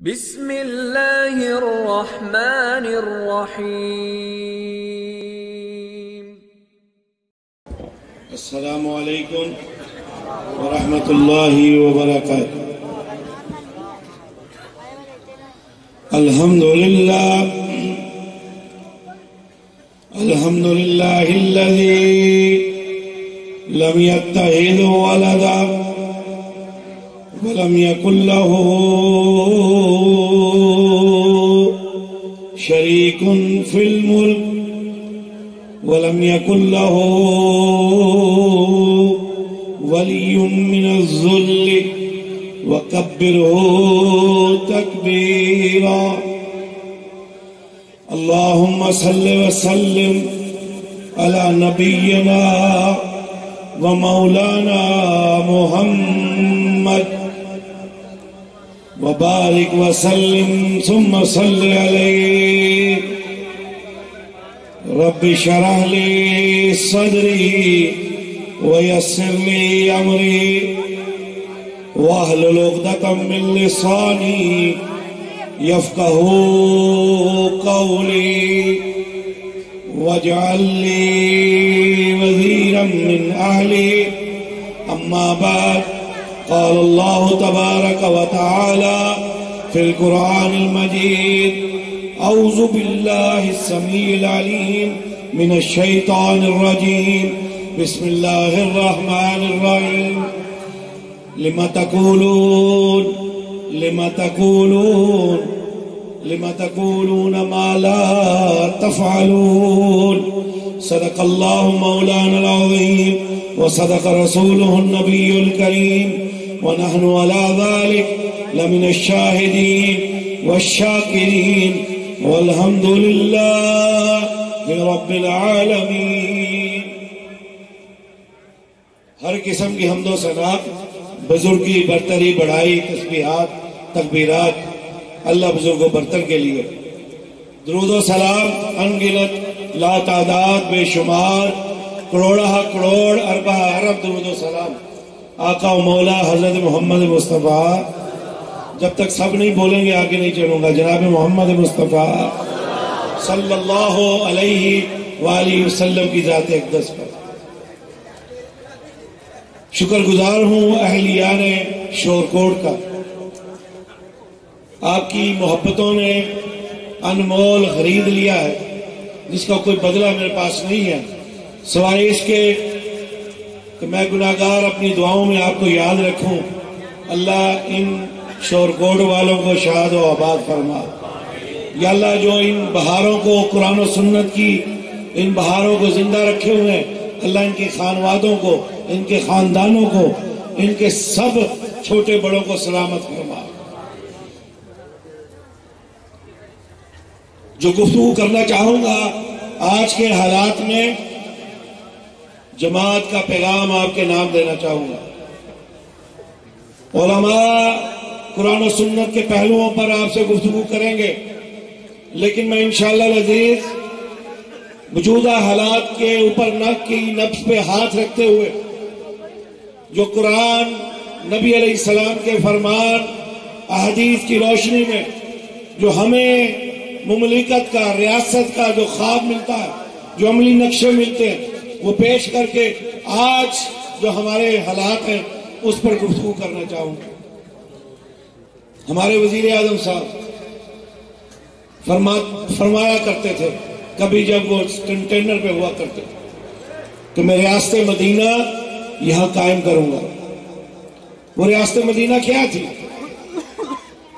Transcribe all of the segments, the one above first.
بسم اللہ الرحمن الرحیم۔ السلام علیکم ورحمۃ اللہ وبرکاتہ۔ الحمد للہ الذی لم يتخذ ولدا ولم يكن له شريك في الملك ولم يكن له ولي من الذل وكبره تكبيرا۔ اللهم صل وسلم على نبينا ومولانا محمد وبارك وسلم ثم صل عليه۔ رب اشرح لي صدري ويسر لي امري واحلل عقدة من لساني يفقهوا قولي واجعل لي وزيرا من اهلي۔ اما بعد، قال الله تبارك وتعالى في القرآن المجيد: أعوذ بالله السميع العليم من الشيطان الرجيم، بسم الله الرحمن الرحيم۔ لم تقولون ما لا تفعلون۔ صدق الله مولانا العظيم وصدق رسوله النبي الكريم، ونحن على ذلك لمن الشاهدين والشاكرين، والحمد لله رب العالمين۔ ہر قسم کی حمد و ثنا، بزرگی، برتری، بڑائی، تسبیحات، تکبیرات اللہ بزرگ و برتر کے لیے۔ درود و سلام انگنت، لا تعداد، بے شمار، کروڑہ کروڑ، اربہ ارب درود و سلام آقا و مولا حضرت محمد مصطفیٰ۔ جب تک سب نہیں بولیں گے آگے نہیں چلوں گا۔ جناب محمد مصطفیٰ صلی اللہ علیہ وآلہ وسلم کی ذات اقدس پر شکر گزار ہوں اہلیان شورکوٹ کا۔ آپ کی محبتوں نے انمول خرید لیا ہے، جس کا کوئی بدلہ میرے پاس نہیں ہے، سوائے اس کے کہ میں گناہگار اپنی دعاؤں میں آپ کو یاد رکھوں۔ اللہ ان شورکوٹ والوں کو شاد و آباد فرما۔ یا اللہ، جو ان بہاروں کو، قرآن و سنت کی ان بہاروں کو زندہ رکھے ہوئے ہیں، اللہ ان کے خانوادوں کو، ان کے خاندانوں کو، ان کے سب چھوٹے بڑوں کو سلامت فرما۔ جو گفتگو کرنا چاہوں گا، آج کے حالات میں جماعت کا پیغام آپ کے نام دینا چاہوں گا۔ علماء قرآن و سنت کے پہلوؤں پر آپ سے گفتگو کریں گے، لیکن میں انشاءاللہ العزیز موجودہ حالات کے اوپر نبض پہ ہاتھ رکھتے ہوئے جو قرآن، نبی علیہ السلام کے فرمان، احادیث کی روشنی میں جو ہمیں مملکت کا، ریاست کا جو خواب ملتا ہے، جو عملی نقشے ملتے ہیں، وہ پیش کر کے آج جو ہمارے حالات ہیں اس پر گفتگو کرنا چاہوں گا۔ ہمارے وزیر اعظم صاحب فرمایا کرتے تھے، کبھی جب وہ کنٹینر پہ ہوا کرتے تھے، کہ میں ریاست مدینہ یہاں قائم کروں گا۔ وہ ریاست مدینہ کیا تھی؟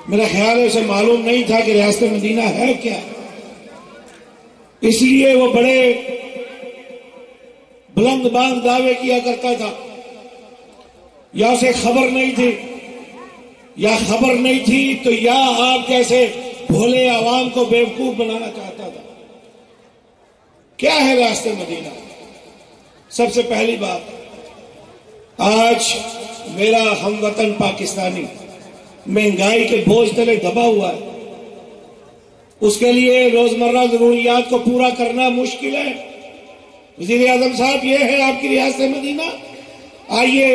میرا خیال ہے اسے معلوم نہیں تھا کہ ریاست مدینہ ہے کیا، اس لیے وہ بڑے بلند باند دعوے کیا کرتا تھا۔ یا اسے خبر نہیں تھی، یا خبر نہیں تھی تو یا آپ جیسے بھولے عوام کو بیوقوف بنانا چاہتا تھا۔ کیا ہے ریاست مدینہ؟ سب سے پہلی بات، آج میرا ہم وطن پاکستانی مہنگائی کے بوجھ تلے دبا ہوا ہے، اس کے لیے روزمرہ ضروریات کو پورا کرنا مشکل ہے۔ وزیر اعظم صاحب، یہ ہے آپ کی ریاست مدینہ۔ آئیے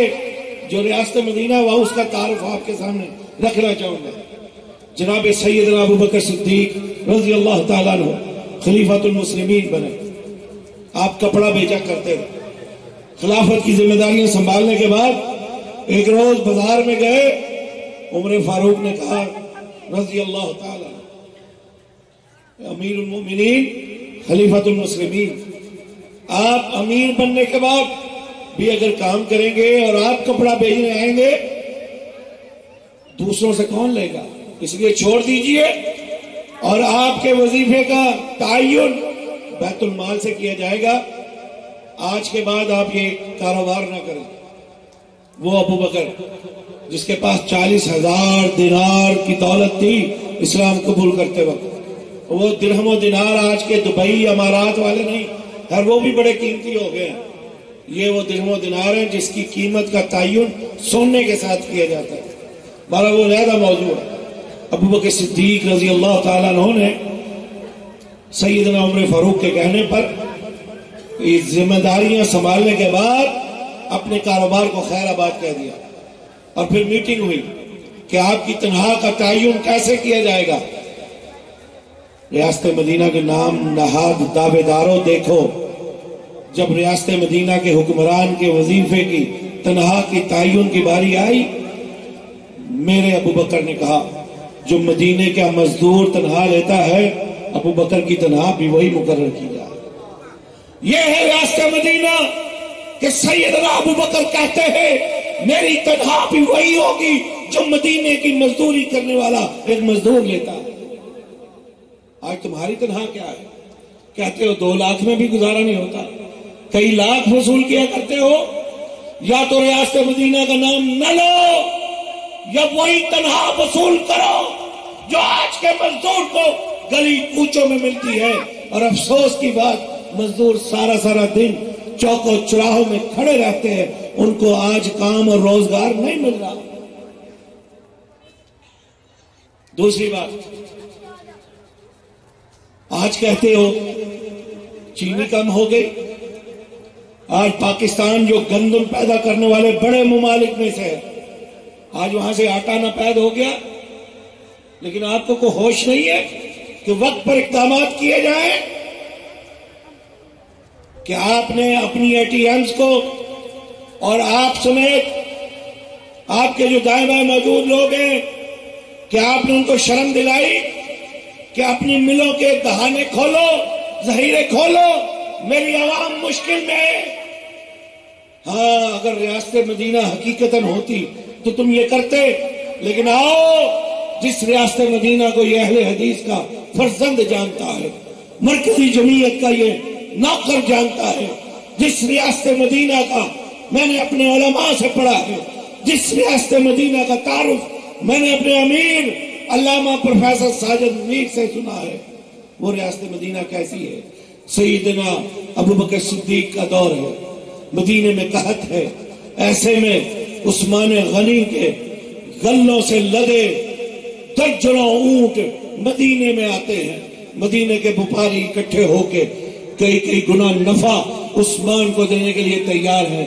جو ریاست مدینہ ہوا اس کا تعارف آپ کے سامنے رکھنا چاہوں گا۔ جناب سیدنا ابو بکر صدیق رضی اللہ تعالیٰ عنہ خلیفۃ المسلمین بنے. آپ کپڑا بیچا کرتے تھے. خلافت کی ذمہ داریاں سنبھالنے کے بعد ایک روز بازار میں گئے. عمر فاروق نے کہا رضی اللہ تعالیٰ امیر المؤمنین خلیفۃ المسلمین، آپ امیر بننے کے بعد بھی اگر کام کریں گے اور آپ کپڑا بیچنے آئیں گے دوسروں سے کون لے گا؟ اس لیے چھوڑ دیجئے اور آپ کے وظیفے کا تعین بیت المال سے کیا جائے گا. آج کے بعد آپ یہ کاروبار نہ کریں. وہ ابو بکر جس کے پاس 40,000 دینار کی دولت تھی اسلام قبول کرتے وقت، وہ درہم و دینار آج کے دبئی امارات والے نہیں، ہر وہ بھی بڑے قیمتی ہو گئے ہیں. یہ وہ درہم و دینار ہیں جس کی قیمت کا تعین سونے کے ساتھ کیا جاتا ہے. بارہ وہ علیحدہ موضوع ہے. ابو بکر صدیق رضی اللہ تعالیٰ عنہ نے سیدنا عمر فاروق کے کہنے پر ذمہ داریاں سنبھالنے کے بعد اپنے کاروبار کو خیر آباد کہہ دیا. اور پھر میٹنگ ہوئی کہ آپ کی تنخواہ کا تعین کیسے کیا جائے گا. ریاست مدینہ کے نام نہاد دعوے داروں دیکھو، جب ریاست مدینہ کے حکمران کے وظیفے کی تنخواہ کی تعین کی باری آئی، میرے ابو بکر نے کہا جو مدینے کا مزدور تنخواہ لیتا ہے ابو بکر کی تنخواہ بھی وہی مقرر کی جائے. یہ ہے ریاست مدینہ کہ سیدنا ابو بکر کہتے ہیں میری تنخواہ بھی وہی ہوگی جو مدینے کی مزدوری کرنے والا ایک مزدور لیتا ہے. آج تمہاری تنخواہ کیا ہے؟ کہتے ہو 2 لاکھ میں بھی گزارا نہیں ہوتا، کئی لاکھ وصول کیا کرتے ہو. یا تو ریاست مدینہ کا نام نہ لو یا وہی تنخواہ وصول کرو جو آج کے مزدور کو گلی کوچوں میں ملتی ہے. اور افسوس کی بات، مزدور سارا دن چوکوں چراہوں میں کھڑے رہتے ہیں، ان کو آج کام اور روزگار نہیں مل رہا. دوسری بات، آج کہتے ہو چینی کم ہو گئی. آج پاکستان جو گندم پیدا کرنے والے بڑے ممالک میں سے ہے، آج وہاں سے آٹا ناپید ہو گیا. لیکن آپ کو کوئی ہوش نہیں ہے کہ وقت پر اقدامات کیے جائیں کہ آپ نے اپنی اے ٹی ایمز کو اور آپ سمیت آپ کے جو دائیں بائیں موجود لوگ ہیں کہ آپ نے ان کو شرم دلائی کہ اپنی ملوں کے دہانے کھولو، ذخیرے کھولو، میری عوام مشکل میں ہے. ہاں اگر ریاست مدینہ حقیقتاً ہوتی تو تم یہ کرتے. لیکن آؤ، جس ریاست مدینہ کو یہ اہل حدیث کا فرزند جانتا ہے، مرکزی جمعیت کا یہ نوکر جانتا ہے، جس ریاست مدینہ کا میں نے اپنے علماء سے پڑھا ہے، جس ریاست مدینہ کا تعارف میں نے اپنے امیر علامہ پروفیسر ساجد میر سے سنا ہے، وہ ریاست مدینہ کیسی ہے. سیدنا ابو بکر صدیق کا دور ہے، مدینے میں قحط ہے. ایسے میں عثمان غنی کے غلوں سے لدے درجنوں اونٹ مدینے میں آتے ہیں. مدینے کے وپاری اکٹھے ہو کے کئی گنا نفع عثمان کو دینے کے لیے تیار ہیں.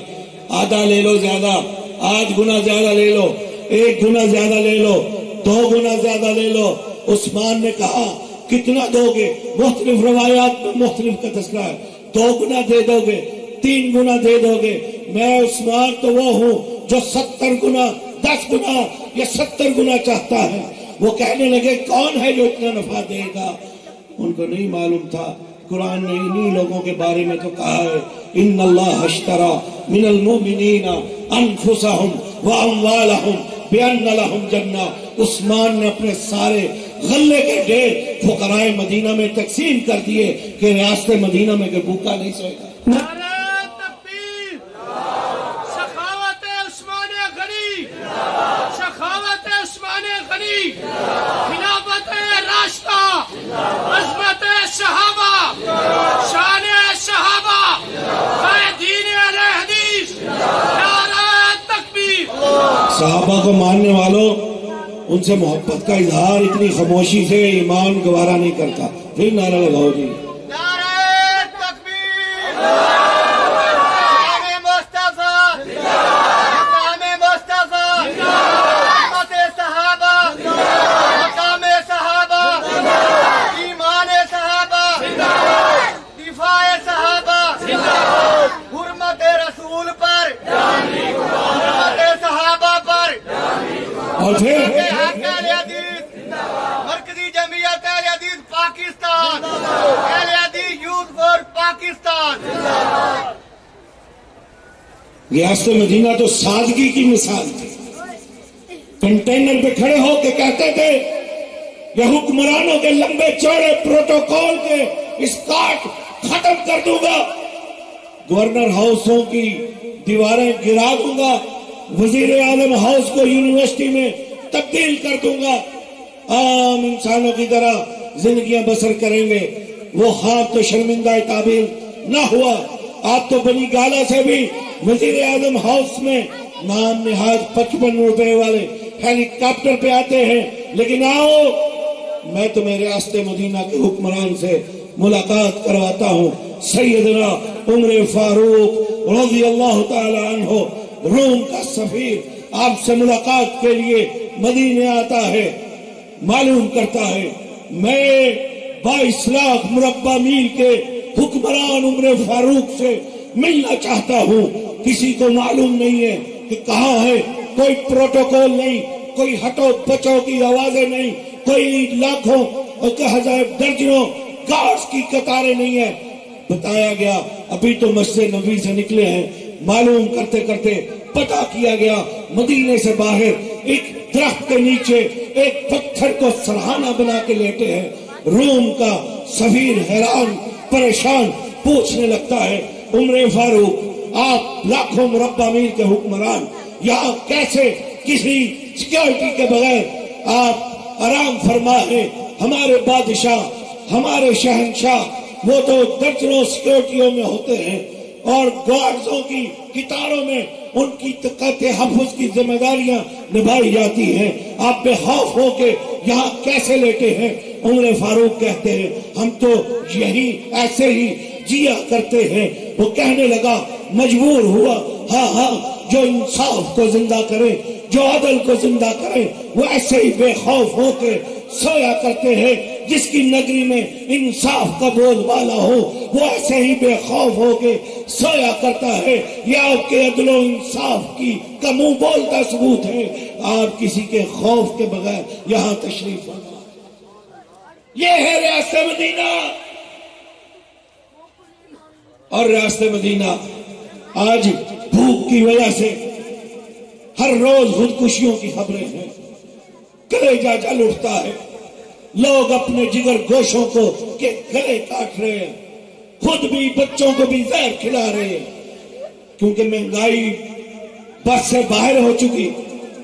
آدھا لے لو زیادہ، 8 گنا زیادہ لے لو، 1 گنا زیادہ لے لو، 2 گنا زیادہ لے لو. عثمان نے کہا کتنا دو گے؟ مختلف روایات میں مختلف کا تذکرہ ہے. 2 گنا دے دو گے، 3 گنا دے دو گے. میں عثمان تو وہ ہوں جو 70 گنا 10 گنا یا 70 گنا چاہتا ہے. وہ کہنے لگے کون ہے جو اتنا نفع دے گا؟ ان کو نہیں معلوم تھا قرآن نے انہی لوگوں کے بارے میں تو کہا ہے ان اللہ اشترى من المؤمنین انفسهم واموالهم بان لهم جنہ. عثمان نے اپنے سارے غلے کے ڈھیر فقراء مدینہ میں تقسیم کر دیے کہ ریاست مدینہ میں کہ بھوکا نہیں سوئے گا. نعرہ تکبیر، سخاوت عثمان غنی، سخاوت عثمان غنی، خلافت راشدہ، عظمت صحابہ، شان صحابہ، قائدین اہل حدیث. نعرہ تکبیر. صحابہ کو ماننے والوں، ان سے محبت کا اظہار اتنی خاموشی سے ایمان گوارا نہیں کرتا. پھر نعرہ لگاؤ جی. نعرہ تکبیر. مقام مصطفیٰ، مقام مصطفیٰ، عظمت صحابہ، مقام پاکستان، کیلئے یوتھ فار پاکستان۔ ریاست مدینہ تو سادگی کی مثال تھی، کنٹینر پہ کھڑے ہو کے کہتے تھے یہ حکمرانوں کے لمبے چوڑے پروٹوکول کے اسکاٹ ختم کر دوں گا، گورنر ہاؤسوں کی دیواریں گرا دوں گا، وزیر اعظم ہاؤس کو یونیورسٹی میں تبدیل کر دوں گا، عام انسانوں کی طرح زندگیاں بسر کریں گے۔ وہ خواب تو شرمندہ تعبیر نہ ہوا۔ آپ تو بنی گالا سے بھی وزیر اعظم ہاؤس میں نام نہاد 55 روپے والے ہیلی کاپٹر پہ آتے ہیں، لیکن آؤ میں تمہیں ریاست مدینہ کے حکمران سے ملاقات کرواتا ہوں۔ سیدنا عمر فاروق رضی اللہ تعالی عنہ روم کا سفیر آپ سے ملاقات کے لیے مدینے آتا ہے، معلوم کرتا ہے میں 22 لاکھ مربع میل کے حکمران عمر فاروق سے ملنا چاہتا ہوں۔ کسی کو معلوم نہیں ہے کہ کہاں ہے، کوئی پروٹوکول نہیں، کوئی ہٹو بچو کی آوازیں نہیں، کوئی لاکھوں اور ہزار درجنوں گارڈز کی قطاریں نہیں ہیں۔ بتایا گیا ابھی تو مسجد نبی سے نکلے ہیں، معلوم کرتے کرتے پتہ کیا گیا مدینے سے باہر ایک درخت کے نیچے ایک پتھر کو سرہانہ بنا کے لیٹے ہیں۔ روم کا سفیر حیران پریشان پوچھنے لگتا ہے عمر فاروق آپ لاکھوں مربع میل کے حکمران یہاں کیسے کسی سیکیورٹی کے بغیر آپ آرام فرما ہے؟ ہمارے بادشاہ ہمارے شہنشاہ وہ تو درجنوں سیکیورٹیوں میں ہوتے ہیں اور گارڈزوں کی قطاروں میں ان کی تحفظ کی ذمہ داریاں نبھائی جاتی ہیں، آپ بے خوف ہو کے یہاں کیسے لیٹے ہیں؟ عمر فاروق کہتے ہیں ہم تو یہی ایسے ہی جیا کرتے ہیں۔ وہ کہنے لگا مجبور ہوا، ہاں جو انصاف کو زندہ کرے، جو عدل کو زندہ کرے وہ ایسے ہی بے خوف ہو کے سویا کرتے ہیں۔ جس کی نگری میں انصاف کا بول بالا ہو وہ ایسے ہی بے خوف ہو کے سویا کرتا ہے۔ یہ آپ کے عدل و انصاف کی کا منہ بولتا ثبوت ہے۔ آپ کسی کے خوف کے بغیر یہاں تشریف فرما۔ یہ ہے ریاست مدینہ، اور ریاست مدینہ آج بھوک کی وجہ سے ہر روز خودکشیوں کی خبریں ہیں، کلیجہ جل اٹھتا ہے، لوگ اپنے جگر گوشوں کو کے گلے کاٹ رہے ہیں، خود بھی بچوں کو بھی زہر کھلا رہے ہیں، کیونکہ مہنگائی بس سے باہر ہو چکی،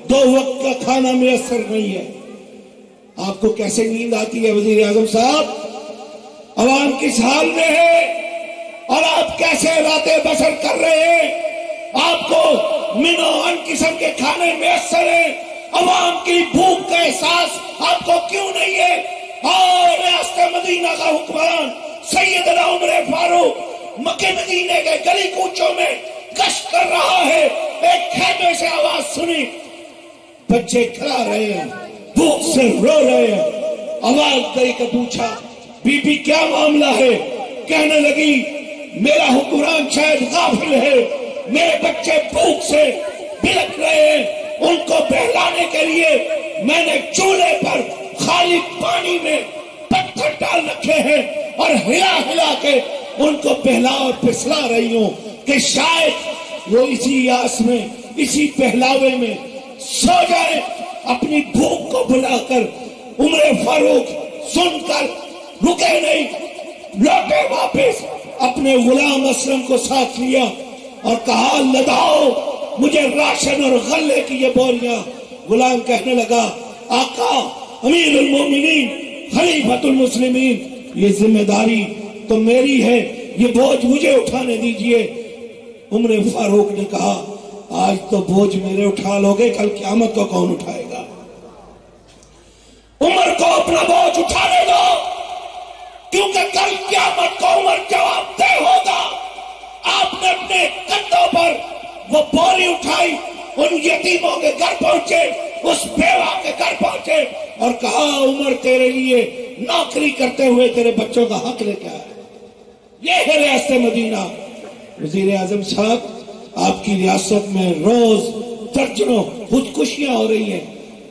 2 وقت کا کھانا میسر نہیں ہے۔ آپ کو کیسے نیند آتی ہے وزیر اعظم صاحب؟ عوام کس حال میں ہے اور آپ کیسے راتیں بسر کر رہے ہیں؟ آپ کو من و ان قسم کے کھانے میسر ہیں، عوام کی بھوک کا احساس آپ کو کیوں نہیں ہے؟ اور ریاست مدینہ کا حکمران سیدنا عمر فاروق مکہ مدینے کے گلی کوچوں میں گشت کر رہا ہے، ایک خیمے سے آواز سنی، بچے کھلا رہے ہیں، بھوک سے رو رہے ہیں، آواز دے کے پوچھا بی بی کیا معاملہ ہے؟ کہنے لگی میرا حکمران شاید غافل ہے، میرے بچے بھوک سے بلک رہے ہیں، ان کو بہلانے کے لیے میں نے چولہے پر خالی پانی میں پتھر ڈال رکھے ہیں اور ہلا ہلا کے ان کو بہلا اور پھسلا رہی ہوں کہ شاید وہ اسی آس میں اسی پہلاوے میں سو جائے۔ اپنی بھوک کو بلا کر عمر فاروق سن کر رکے نہیں، لوٹے واپس، اپنے غلام اسلم کو ساتھ لیا اور کہا لداؤ مجھے راشن اور غلے کی یہ بوریاں۔ غلام کہنے لگا آقا امیر المومنین خلیفۃ المسلمین یہ ذمہ داری تو میری ہے، یہ بوجھ مجھے اٹھانے دیجئے۔ عمر فاروق نے کہا آج تو بوجھ میرے اٹھا لوگے، کل قیامت کو کون اٹھائے گا؟ عمر کو اپنا بوجھ اٹھانے دو، کیونکہ کل قیامت کو عمر جواب دہ ہوگا۔ آپ نے اپنے کندھوں پر وہ بوری اٹھائی، ان یتیموں کے گھر پہنچے، اس بیوہ کے گھر پہنچے اور کہا عمر تیرے لیے نوکری کرتے ہوئے تیرے بچوں کا حق لے کے آیا۔ یہ ہے ریاست مدینہ۔ وزیر اعظم صاحب آپ کی ریاست میں روز درجنوں خودکشیاں ہو رہی ہیں،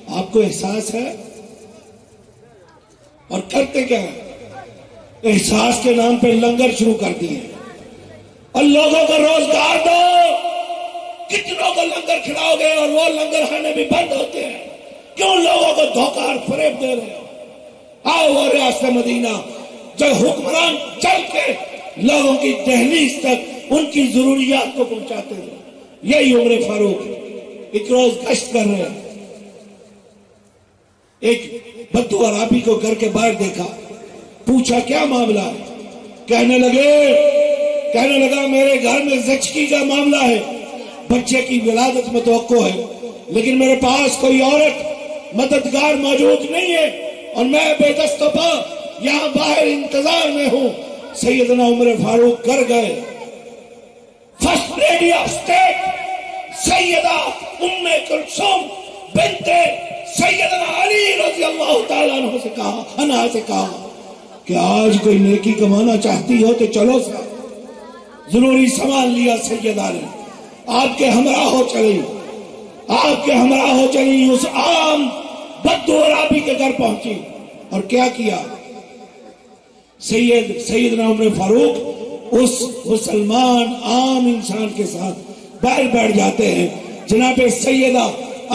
آپ کو احساس ہے؟ اور کرتے کیا ہیں؟ احساس کے نام پہ لنگر شروع کر دیے اور لوگوں کو روزگار دو. کتنوں کو لنگر کھلاؤ گے اور وہ لنگر خانے بھی بند ہوتے ہیں؟ کیوں لوگوں کو دھوکہ اور فریب دے رہے ہو؟ آؤ اور ریاست مدینہ جو حکمران چل کے لوگوں کی دہلیز تک ان کی ضروریات کو پہنچاتے ہیں. یہی عمر فاروق ایک روز گشت کر رہے ہیں. ایک بدو عربی کو گھر کے باہر دیکھا, پوچھا کیا معاملہ ہے؟ کہنے لگا میرے گھر میں زچگی کا معاملہ ہے, بچے کی ولادت میں توقع ہے, لیکن میرے پاس کوئی عورت مددگار موجود نہیں ہے اور میں بے دست و پا یہاں باہر انتظار میں ہوں. سیدنا عمر فاروق گھر گئے. فرسٹ لیڈی آف اسٹیٹ سیدہ ام کلثوم بنت سیدنا علی رضی اللہ تعالیٰ عنہ سے کہا کہ آج کوئی نیکی کمانا چاہتی ہو تو چلو سا. ضروری سامان لیا سیدہ نے, آپ کے ہمراہ ہو چلی اس عام بدو عربی کے گھر پہنچی. اور کیا کیا؟ سیدنا عمر فاروق اس مسلمان عام انسان کے ساتھ باہر بیٹھ جاتے ہیں. جناب سیدہ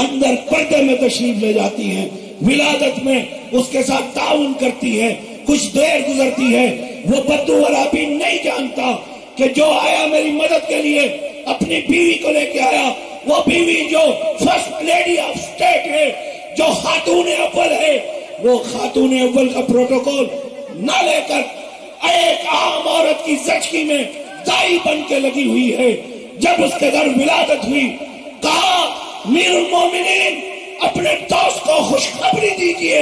اندر پردے میں تشریف لے جاتی ہیں, ولادت میں اس کے ساتھ تعاون کرتی ہے. کچھ دیر گزرتی ہے, وہ بدو عربی نہیں جانتا کہ جو آیا میری مدد کے لیے اپنی بیوی کو لے کے آیا, وہ بیوی جو فرسٹ لیڈی آف اسٹیٹ ہے, جو خاتون اول ہے, وہ خاتون اول کا پروٹوکول نہ لے کر ایک عام عورت کی زچگی میں دائی بن کے لگی ہوئی ہے. جب اس کے گھر ولادت ہوئی, کہا امیر المومنین اپنے دوست کو خوشخبری دیجئے,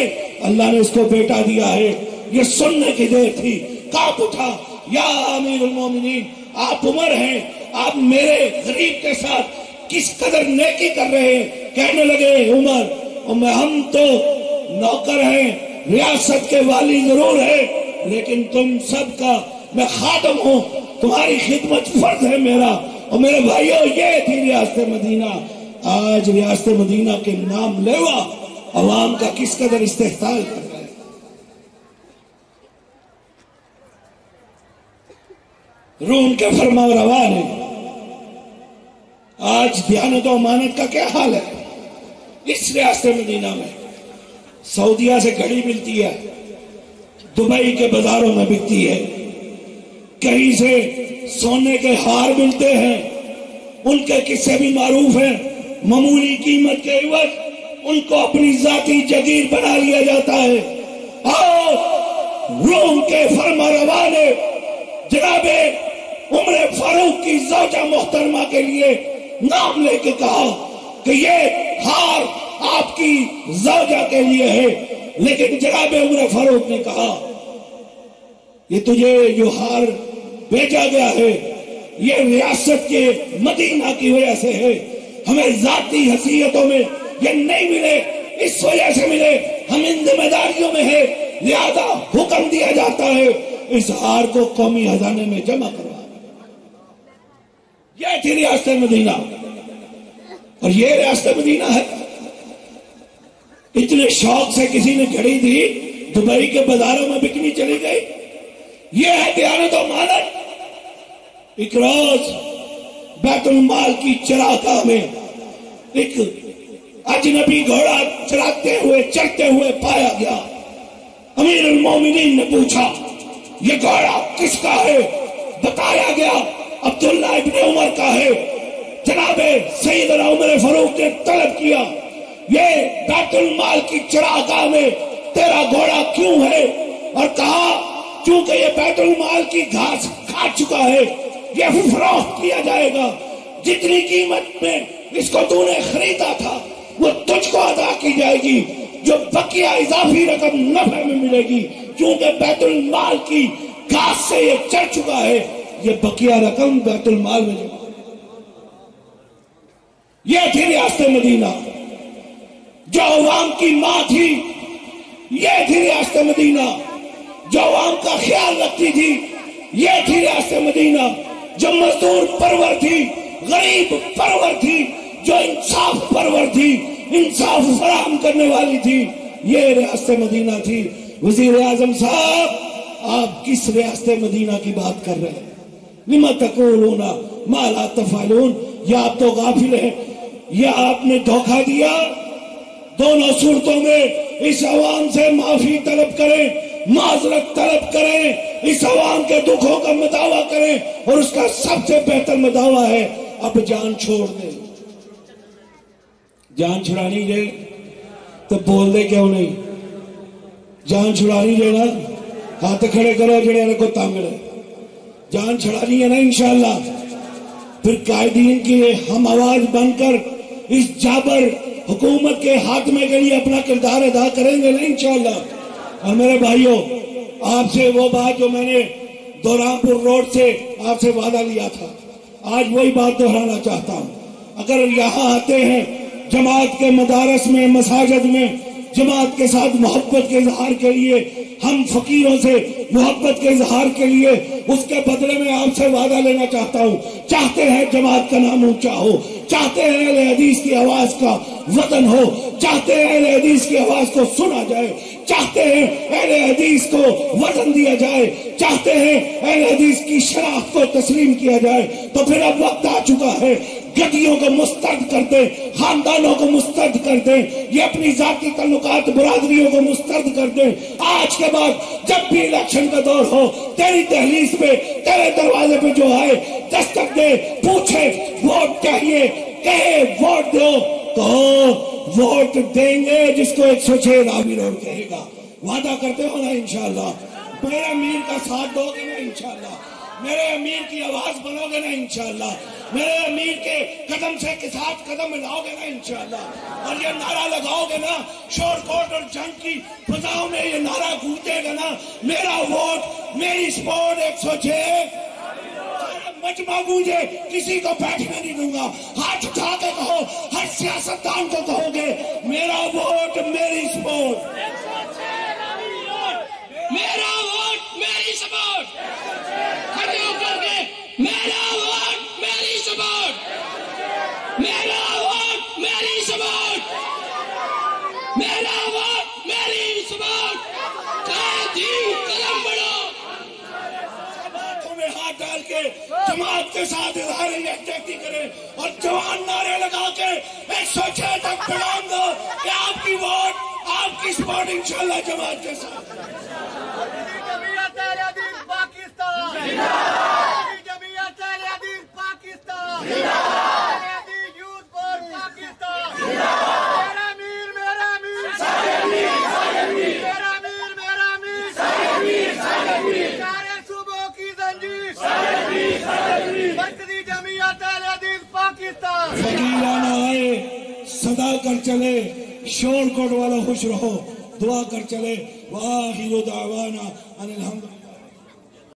اللہ نے اس کو بیٹا دیا ہے. یہ سننے کی دیر تھی. کہاں اٹھا, یا امیر المومنین آپ عمر ہیں, آپ میرے غریب کے ساتھ کس قدر نیکی کر رہے ہیں. کہنے لگے عمر ہم تو نوکر ہیں, ریاست کے والی ضرور ہے, لیکن تم سب کا میں خادم ہوں, تمہاری خدمت فرض ہے میرا. اور میرے بھائیوں یہ تھی ریاست مدینہ. آج ریاست مدینہ کے نام لیوا عوام کا کس قدر استحصال کر رہا ہے. روم کے فرما روا نے آج دیانت و امانت کا کیا حال ہے اس ریاست مدینہ میں. سعودیہ سے گھڑی ملتی ہے, دبئی کے بازاروں میں بکتی ہے, کہیں سے سونے کے ہار ملتے ہیں, ان کے قصے بھی معروف ہیں. معمولی قیمت کے عوض ان کو اپنی ذاتی جگیر بنا لیا جاتا ہے. اور روم کے فرما روا نے جناب عمر فاروق کی زوجہ محترمہ کے لیے نام لے کے کہا کہ یہ ہار آپ کی زوجہ کے لیے ہے. لیکن جناب عمر فاروق نے کہا یہ تجھے جو ہار بھیجا گیا ہے یہ ریاست کے مدینہ کی وجہ سے ہے, ہمیں ذاتی حیثیتوں میں یہ نہیں ملے, اس وجہ سے ملے ہم ان ذمہ داریوں میں ہے, لہذا حکم دیا جاتا ہے اس ہار کو قومی خزانے میں جمع کروا. یہ تھی ریاست مدینہ. اور یہ ریاست مدینہ ہے. اتنے شوق سے کسی نے گھڑی دی, دبئی کے بازاروں میں بکنی چلی گئی. یہ ہے دیانت و امانت. ایک روز بیت المال کی چراگاہ میں ایک اجنبی گھوڑا چراتے ہوئے چلتے ہوئے پایا گیا. امیر المومنین نے پوچھا یہ گھوڑا کس کا ہے؟ بتایا گیا عبداللہ ابن عمر کا ہے. جناب سیدنا عمر فاروق نے طلب کیا یہ بیت المال کی چراگاہ میں تیرا گھوڑا کیوں ہے؟ اور کہا چونکہ یہ بیت المال کی گھاس کھا چکا ہے, یہ فروخت کیا جائے گا. جتنی قیمت میں اس کو تو نے خریدا تھا وہ تجھ کو ادا کی جائے گی, جو بقیہ اضافی رقم نفع میں ملے گی. کیونکہ بیت المال کی گھاس سے یہ چڑھ چکا ہے, یہ بقیہ رقم بیت المال میں جمع. یہ تھی ریاست مدینہ جو عوام کی ماں تھی. یہ تھی ریاست مدینہ جو عوام کا خیال رکھتی تھی. یہ تھی ریاست مدینہ جو مزدور پرور تھی, غریب پرور تھی, جو انصاف پرور تھی, انصاف فراہم کرنے والی تھی. یہ ریاست مدینہ تھی. وزیر اعظم صاحب آپ کس ریاست مدینہ کی بات کر رہے ہیں؟ لما تقولون ما لا تفعلون، یا آپ تو غافل ہیں، یا آپ نے دھوکہ دیا۔ دونوں صورتوں میں اس عوام سے معافی طلب کریں، معذرت طلب کریں، اس عوام کے دکھوں کا مداوع کریں، اور اس کا سب سے بہتر مداوع ہے اب جان چھوڑ دیں۔ جان چھڑانی دے تو بول دے کیوں نہیں؟ جان چھڑانی دے نا، ہاتھ کھڑے کرو جڑے کو تانگڑے، جان چھڑانی ہے نا انشاءاللہ۔ پھر قائدین کی ہم آواز بن کر اس جابر حکومت کے خاتمے کے لیے اپنا کردار ادا کریں گے نا انشاءاللہ۔ اور میرے بھائیوں، آپ سے وہ بات جو میں نے دوران پور روڈ سے آپ سے وعدہ لیا تھا، آج وہی بات دہرانا چاہتا ہوں۔ اگر یہاں آتے ہیں جماعت کے مدارس میں، مساجد میں، جماعت کے ساتھ محبت کے اظہار کے لیے، ہم فقیروں سے محبت کے اظہار کے لیے، اس کے بدلے میں آپ سے وعدہ لینا چاہتا ہوں۔ چاہتے ہیں جماعت کا نام اونچا ہو، چاہتے ہیں اہل حدیث کی آواز کا وطن ہو، چاہتے ہیں اہل حدیث کی آواز کو سنا جائے، چاہتے ہیں اہل حدیث کو وطن دیا جائے، چاہتے ہیں اہل حدیث کی شناخت کو تسلیم کیا جائے، تو پھر اب وقت آ چکا ہے گدیوں کو مسترد کر دیں، خاندانوں کو مسترد کر دیں، یہ اپنی ذاتی تعلقات برادریوں کو مسترد کر دیں۔ آج کے بعد جب بھی الیکشن کا دور ہو، تیری دہلیز پہ، تیرے دروازے پہ جو آئے دستک دے، پوچھے ووٹ چاہیے، کہے ووٹ دو، کہو ووٹ دیں گے جس کو 106 راوی روڈ کہے گا۔ وعدہ کرتے ہو نا انشاءاللہ؟ میرے امیر کا ساتھ دو گے نا انشاءاللہ؟ میرے امیر کی آواز بنو گے نا انشاءاللہ؟ میرے امیر کے قدم سے کے ساتھ قدم ملاؤ گے نا انشاءاللہ؟ اور یہ نعرہ لگاؤ گے نا، شورکوٹ اور جنگ کی فضاؤں میں یہ نعرہ گونجے گا نا، میرا ووٹ، میری سپورٹ 106 مجمع گونجے، کسی کو بیٹھنے نہیں دوں گا۔ ہاتھ اٹھا کے کہو، ہر سیاستدان کو کہو گے میرا ووٹ میری سپورٹ، میرا ووٹ میری سپورٹ، کھڑے ہو کر کے میرا ووٹ میری سپورٹ، میرا ووٹ میری سپورٹ، میرا ووٹ میری سپورٹ، قائدین قدم بڑھو۔ ہاتھوں میں ہاتھ ڈال کے جماعت کے ساتھ اظہار یکجہتی کریں اور جوان نعرے لگا کے 106 تک پیغام دو کہ آپ کی ووٹ، آپ کی سپورٹ انشاءاللہ جماعت کے ساتھ۔ جمعیت اہل حدیث پاکستان، جمعیت اہل حدیث پاکستان، اہل حدیث یوتھ فور پاکستان، میرا امیر، میرا امیر، میرا امیر، میرا امیر، سارے صوبوں کی زنجیر، مرکزی جمعیت اہل حدیث پاکستان۔ فقیرانہ آئے، صدا کر چلے، شورکوٹ والا خوش رہو، دعا کر چلے۔ وآخر دعوانا ان الحمد